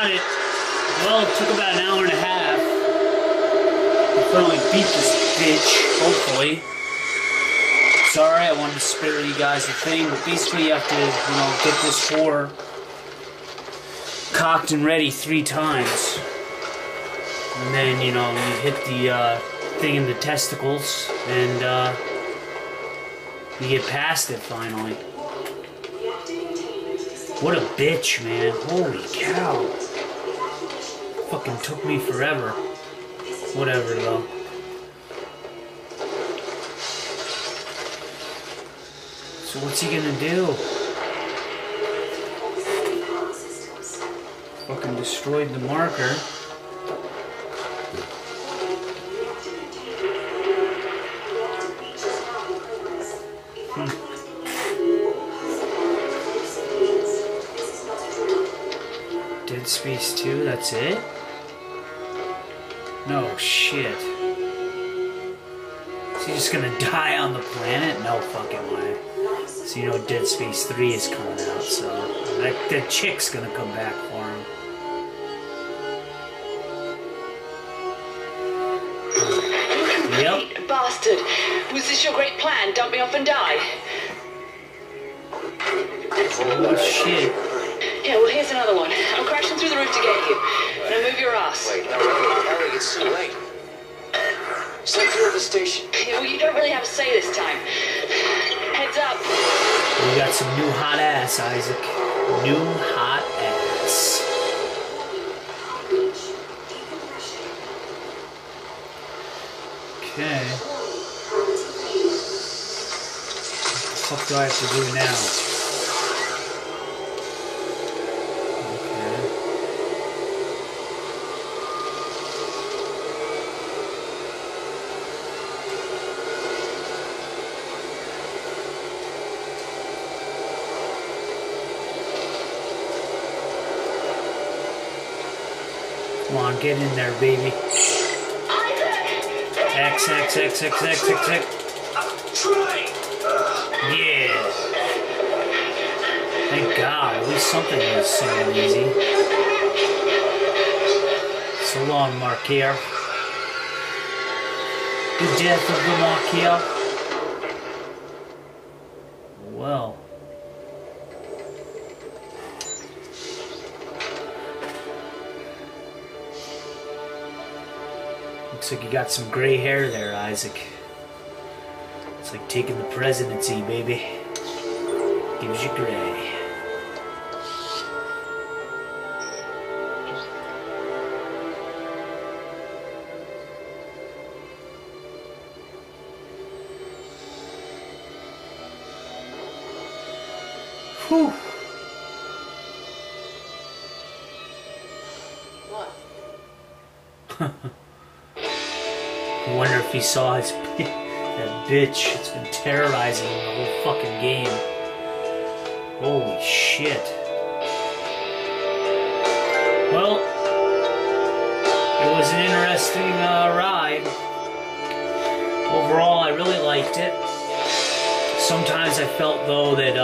got it. Well, it took about an hour and a half. I finally beat this bitch, hopefully. Sorry, I wanted to spare you guys the thing, but basically you have to, you know, get this whore cocked and ready 3 times. And then, you know, you hit the thing in the testicles, and you get past it finally. What a bitch, man. Holy cow. Fucking took me forever. Whatever, though. So what's he gonna do? Fucking destroyed the marker. Dead Space 2, that's it? No shit. Is he just gonna die on the planet? No fucking way. So you know Dead Space 3 is coming out, so that chick's gonna come back for him. Yep. Hey, bastard. Was this your great plan? Dump me off and die? Oh shit. Yeah, well, here's another one. I'm crashing through the roof to get you. Now move your ass. Wait, no, Ellie, it's too late. Stay clear of the station. Yeah, well, you don't really have a say this time. Heads up. We got some new hot ass, Isaac. New hot ass. Okay. What the fuck do I have to do now? Come on, get in there, baby. X, X, X, X, X, X, X. Yeah. Thank God, at least something was somewhat easy. So long, Markier. The death of the Markier. Well. Looks like you got some gray hair there, Isaac. It's like taking the presidency, baby. Gives you gray. Whew. What? I wonder if he saw his that bitch. It's been terrorizing him the whole fucking game. Holy shit. Well, it was an interesting ride. Overall, I really liked it. Sometimes I felt, though, that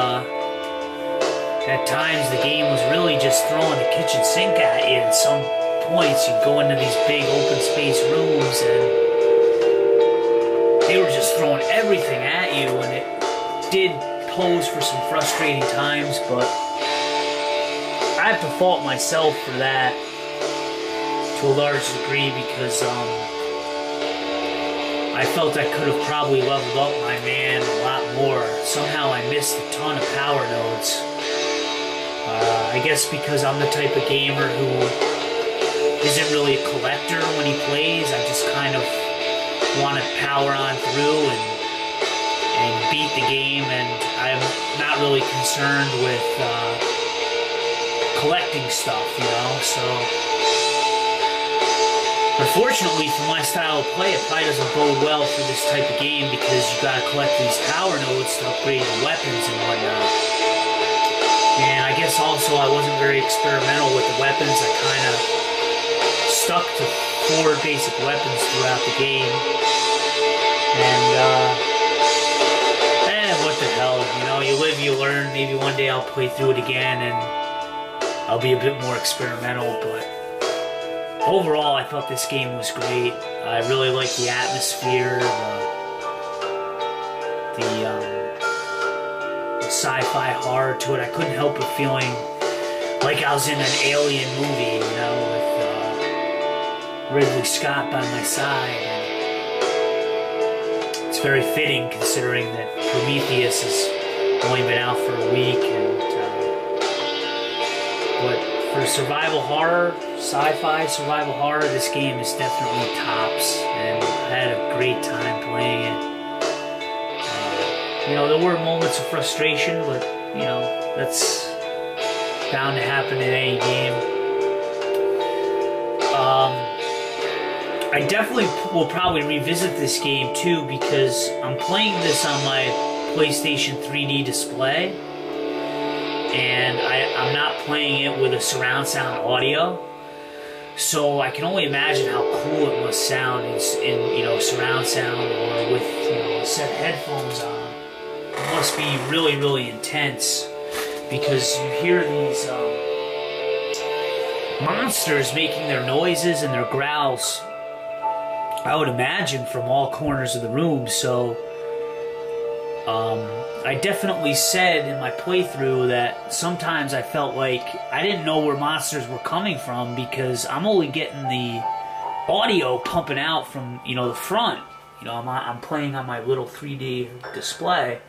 at times the game was really just throwing the kitchen sink at you. At some points, you'd go into these big open space rooms and they were just throwing everything at you, and it did pose for some frustrating times, but I have to fault myself for that to a large degree because I felt I could have probably leveled up my man a lot more. Somehow I missed a ton of power nodes. I guess because I'm the type of gamer who isn't really a collector when he plays. I just kind of want to power on through and beat the game, and I'm not really concerned with collecting stuff, you know, so unfortunately for my style of play, it probably doesn't bode well for this type of game because you gotta collect these power nodes to upgrade your weapons and whatnot. And I guess also I wasn't very experimental with the weapons. I kind of stuck to 4 basic weapons throughout the game. And, what the hell, you know, you live, you learn. Maybe one day I'll play through it again and I'll be a bit more experimental, but overall, I thought this game was great. I really liked the atmosphere, the sci-fi horror to it. I couldn't help but feeling like I was in an alien movie, you know, with Ridley Scott by my side. And it's very fitting considering that Prometheus has only been out for a week, but for survival horror, sci-fi survival horror, this game is definitely tops, and I had a great time playing it. You know, there were moments of frustration, but, you know, that's bound to happen in any game. I definitely will probably revisit this game, too, because I'm playing this on my PlayStation 3D display, and I'm not playing it with a surround sound audio, so I can only imagine how cool it must sound in you know, surround sound, or with, you know, a set of headphones on. It must be really, really intense, because you hear these monsters making their noises and their growls, I would imagine, from all corners of the room. So I definitely said in my playthrough that sometimes I felt like I didn't know where monsters were coming from, because I'm only getting the audio pumping out from, you know, the front. You know, I'm playing on my little 3D display,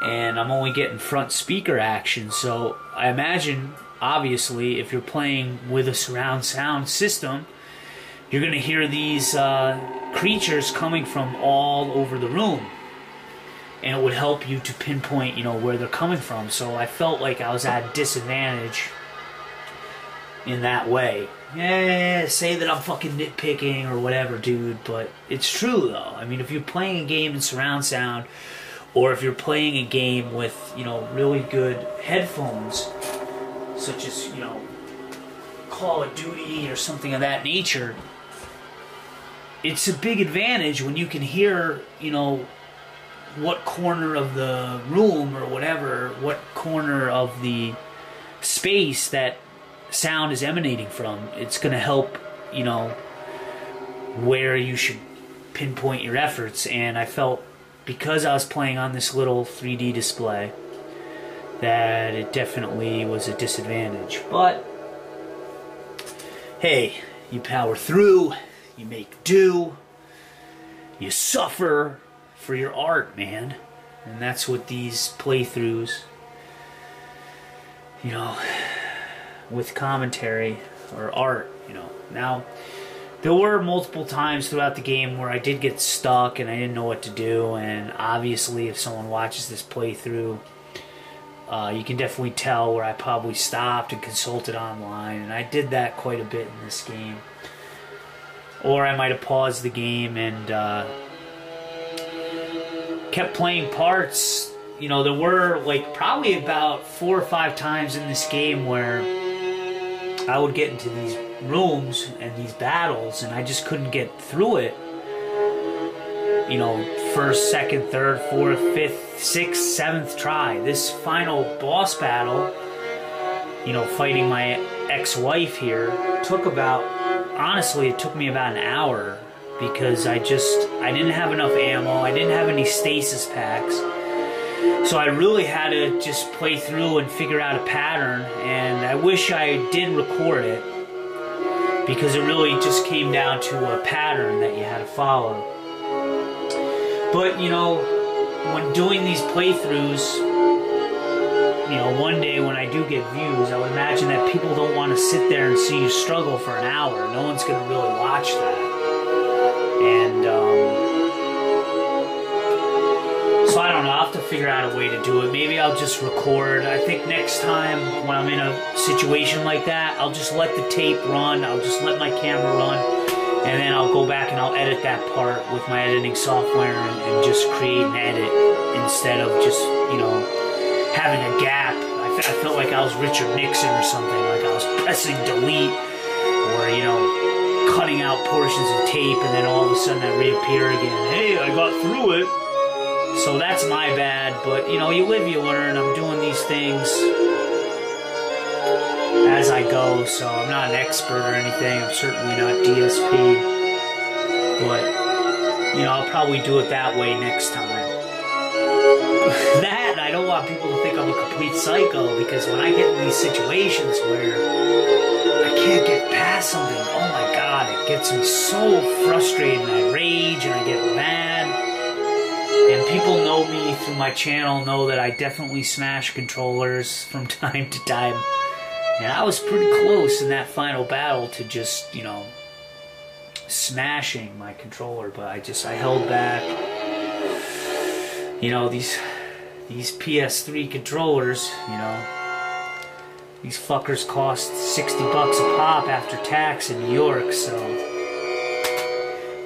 and I'm only getting front speaker action. So I imagine, obviously, if you're playing with a surround sound system, you're going to hear these creatures coming from all over the room, and it would help you to pinpoint, you know, where they're coming from. So I felt like I was at a disadvantage in that way. Yeah, say that I'm fucking nitpicking or whatever, dude, but it's true, though. I mean, if you're playing a game in surround sound, or if you're playing a game with, you know, really good headphones, such as, you know, Call of Duty or something of that nature, it's a big advantage when you can hear, you know, what corner of the room or whatever, what corner of the space that sound is emanating from. It's going to help, you know, where you should pinpoint your efforts. And I felt, because I was playing on this little 3D display, that it definitely was a disadvantage. But hey, you power through, you make do, you suffer for your art, man. And that's what these playthroughs, you know, with commentary or art, you know. Now, there were multiple times throughout the game where I did get stuck and I didn't know what to do, and obviously if someone watches this playthrough, you can definitely tell where I probably stopped and consulted online, and I did that quite a bit in this game. Or I might have paused the game and kept playing parts. You know, there were like probably about 4 or 5 times in this game where I would get into these rooms and these battles and I just couldn't get through it. You know, first, second, third, fourth, fifth, sixth, seventh try. This final boss battle, you know, fighting my ex-wife here, took about, honestly, it took me about an hour, because I didn't have enough ammo, I didn't have any stasis packs, so I really had to just play through and figure out a pattern, and I wish I did record it, because it really just came down to a pattern that you had to follow. But, you know, when doing these playthroughs, you know, one day when I do get views, I would imagine that people don't want to sit there and see you struggle for an hour. No one's going to really watch that. And, so I don't know, I'll have to figure out a way to do it. Maybe I'll just record. I think next time when I'm in a situation like that, I'll just let the tape run, I'll just let my camera run, and then I'll go back and I'll edit that part with my editing software and just create an edit instead of just, you know, having a gap. I felt like I was Richard Nixon or something, like I was pressing delete or, you know, cutting out portions of tape, and then all of a sudden I reappear again. Hey, I got through it. So that's my bad, but, you know, you live, you learn. I'm doing these things as I go, so I'm not an expert or anything. I'm certainly not DSP, but you know, I'll probably do it that way next time. That, I don't want people to think I'm a complete psycho, because when I get in these situations where I can't get past something, oh my god, it gets me so frustrated, and I rage and I get mad. And people know me through my channel, know that I definitely smash controllers from time to time. And I was pretty close in that final battle to just, you know, smashing my controller, but I held back. You know, these PS3 controllers, you know, these fuckers cost $60 a pop after tax in New York, so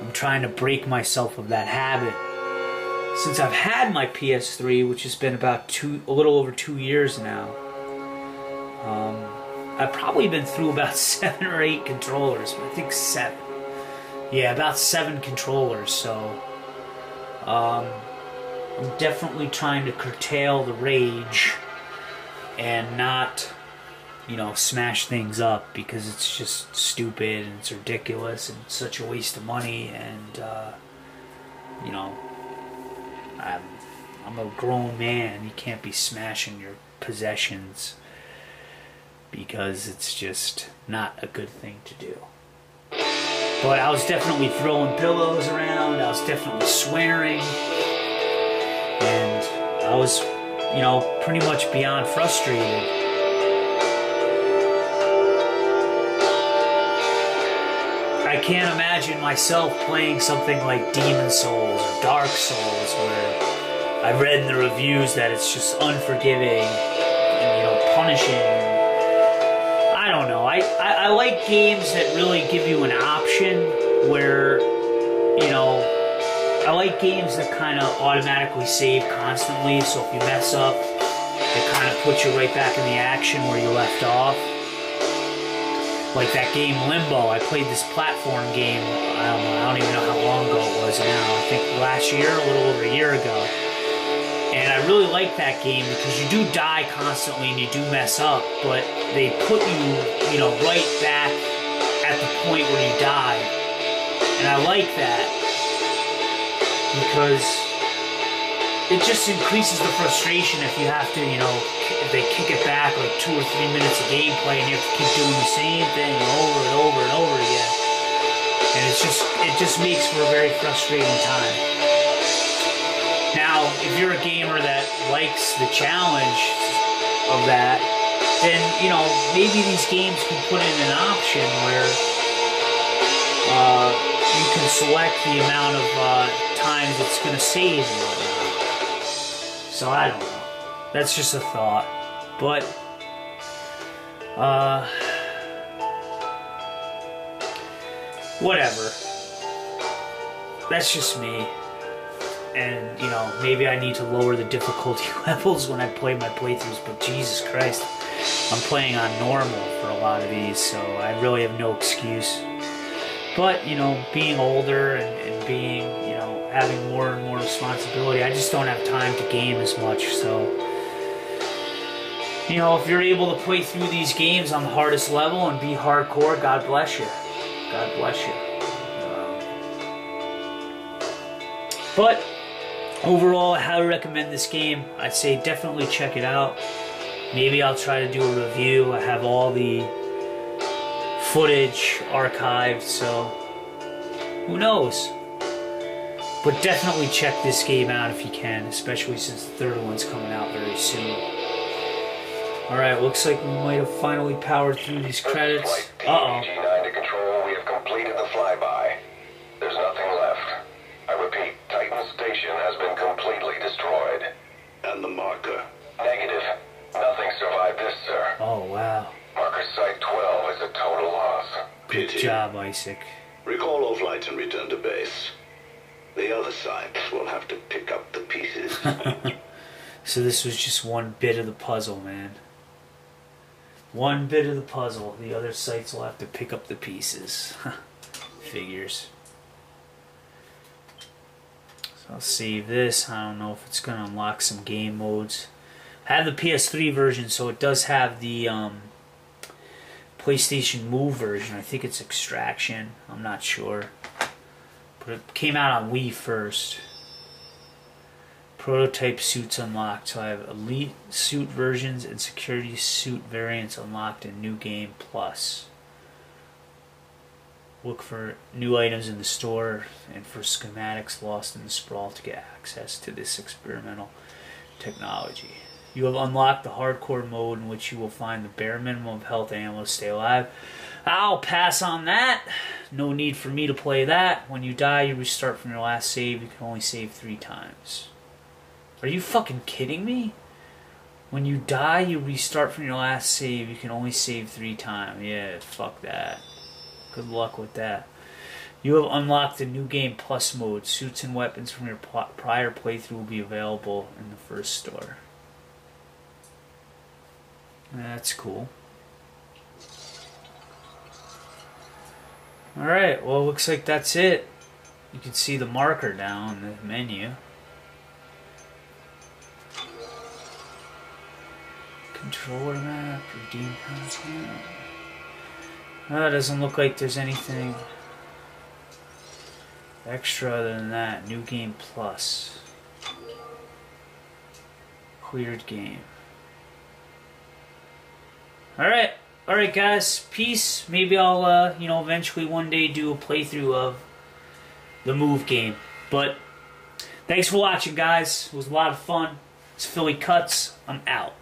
I'm trying to break myself of that habit. Since I've had my PS3, which has been about a little over 2 years now, I've probably been through about 7 or 8 controllers. I think 7. Yeah, about 7 controllers, so I'm definitely trying to curtail the rage and not, you know, smash things up, because it's just stupid and it's ridiculous and it's such a waste of money, and you know, I'm a grown man. You can't be smashing your possessions, because it's just not a good thing to do. But I was definitely throwing pillows around, I was definitely swearing, and I was, you know, pretty much beyond frustrated. I can't imagine myself playing something like Demon Souls or Dark Souls, where I've read in the reviews that it's just unforgiving and, you know, punishing. I don't know. I like games that really give you an option where, you know, I like games that kind of automatically save constantly, so if you mess up, it kind of puts you right back in the action where you left off. Like that game Limbo. I played this platform game, I don't even know how long ago it was now. I think last year, a little over a year ago. And I really like that game because you do die constantly and you do mess up, but they put you, you know, right back at the point where you died. And I like that because it just increases the frustration if you have to, you know, if they kick it back like 2 or 3 minutes of gameplay and you have to keep doing the same thing over and over and over again. And it just makes for a very frustrating time. Now, if you're a gamer that likes the challenge of that, then, you know, maybe these games can put in an option where you can select the amount of times it's going to save and whatnot. So I don't know. That's just a thought. But, whatever. That's just me. And, you know, maybe I need to lower the difficulty levels when I play my playthroughs, but Jesus Christ, I'm playing on normal for a lot of these, so I really have no excuse. But, you know, being older and being, you know, having more and more responsibility, I just don't have time to game as much, so, you know, if you're able to play through these games on the hardest level and be hardcore, God bless you. God bless you. But overall, I highly recommend this game. I'd say definitely check it out. Maybe I'll try to do a review. I have all the footage archived, so who knows? But definitely check this game out if you can, especially since the third one's coming out very soon. Alright, looks like we might have finally powered through these credits. Uh-oh. PG-9 to control, we have completed the flyby. There's nothing left. I repeat, Titan Station has been completely destroyed. And the marker? Negative. Nothing survived this, sir. Oh, wow. Marker Site 12 is a total loss. Good job, Isaac. Recall all flights and return to base. The other sites will have to pick up the pieces. So this was just one bit of the puzzle, man. One bit of the puzzle. The other sites will have to pick up the pieces. Figures. So I'll save this. I don't know if it's going to unlock some game modes. I have the PS3 version, so it does have the PlayStation Move version. I think it's Extraction. I'm not sure. But it came out on Wii first. Prototype suits unlocked. So I have Elite suit versions and Security suit variants unlocked in New Game Plus. Look for new items in the store and for schematics lost in the sprawl to get access to this experimental technology. You have unlocked the hardcore mode in which you will find the bare minimum of health and ammo to stay alive. I'll pass on that. No need for me to play that. When you die, you restart from your last save. You can only save 3 times. Are you fucking kidding me? When you die, you restart from your last save. You can only save 3 times. Yeah, fuck that. Good luck with that. You have unlocked the New Game Plus mode. Suits and weapons from your prior playthrough will be available in the first store. That's cool. Alright, well, looks like that's it. You can see the marker down the menu. Controller map, redeem content. It doesn't look like there's anything extra other than that. New Game Plus. Cleared game. Alright guys, peace. Maybe I'll, eventually one day do a playthrough of the Move game. But, thanks for watching guys. It was a lot of fun. It's Philly Cuts. I'm out.